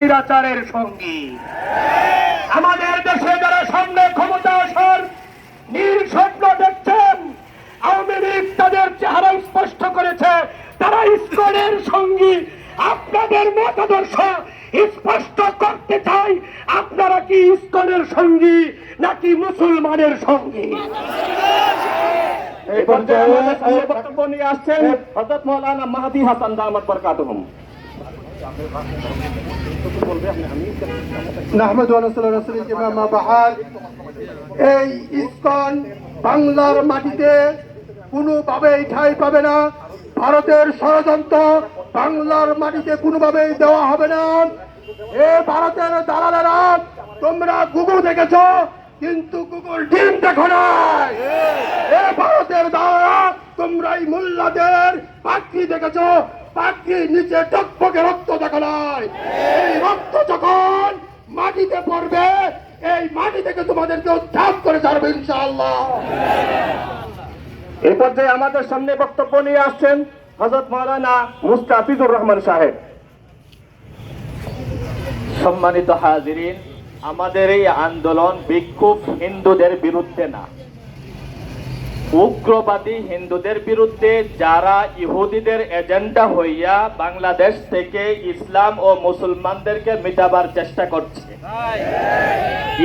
স্বৈরাচারের সঙ্গী। আমাদের দেশে যারা সামনে ক্ষমতা আসার নীল স্বপ্ন দেখছেন, আওয়ামী লীগ তাদের চেহারা স্পষ্ট করেছে, তারা ইসকনের সঙ্গী। আপনাদের মতাদর্শ স্পষ্ট করতে চাই, আপনারা কি ইসকনের সঙ্গী নাকি মুসলমানের সঙ্গী? এই পর্যায়ে আমাদের সামনে বক্তব্য নিয়ে আসছেন হযরত মাওলানা মাহদী হাসান দামাত বরকাতুহুম। এই ইসকন বাংলার মাটিতে কোনোভাবেই ঠাঁই পাবে না। ভারতের ষড়যন্ত্র বাংলার মাটিতে কোনোভাবেই দেওয়া হবে না। এ ভারতের দালালেরা, তোমরা গুগল দেখেছ কিন্তু গুগল ডিম দেখো নাই। এ ভারতের দালালেরা, তোমরা এই মোল্লাদের পাখি দেখেছ, পাখির নিচে টকবকে রক্ত দেখো নাই। এই রক্ত যখন মাটিতে পড়বে, এই মাটি থেকে তোমাদেরকে উদ্ধার করে ছাড়বে ইনশাআল্লাহ। এই পর্যায়ে আমাদের সামনে বক্তব্য নিয়ে আসছেন হযরত মাওলানা মুস্তাফিজুর রহমান সাহেব। সম্মানিত হাজিরিন, আমাদের এই আন্দোলন বিক্ষোভ হিন্দুদের বিরুদ্ধে না, উগ্রবাদী হিন্দুদের বিরুদ্ধে, যারা ইহুদিদের এজেন্ডা হইয়া বাংলাদেশ থেকে ইসলাম ও মুসলমানদেরকে মিটাবার চেষ্টা করছে।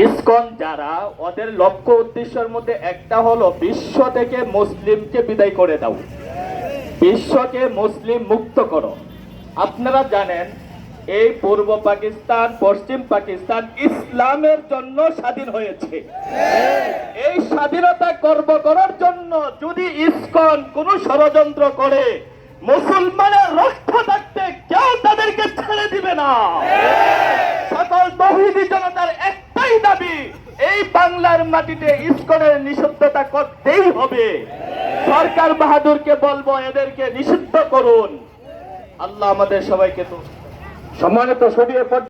ইসকন যারা, ওদের লক্ষ্য উদ্দেশ্যের মধ্যে একটা হলো বিশ্ব থেকে মুসলিমকে বিদায় করে দাও, বিশ্বকে মুসলিম মুক্ত করো। আপনারা জানেন এই পূর্ব পাকিস্তান, পশ্চিম পাকিস্তান ইসলামের জন্য স্বাধীন হয়েছে। এই স্বাধীনতা গর্ব করার জন্য যদি ইসকন কোন ষড়যন্ত্র করে, মুসলমানের রক্ত থাকতে কেউ তাদেরকে ছেড়ে দিবে না। সকল তৌহিদি জনতার একটাই দাবি, এই বাংলার মাটিতে ইসকনের নিষিদ্ধতা করতেই হবে। সরকার বাহাদুরকে বলবো এদেরকে নিষিদ্ধ করুন। আল্লাহ আমাদের সবাইকে তো সম্মানিত শরীয়ত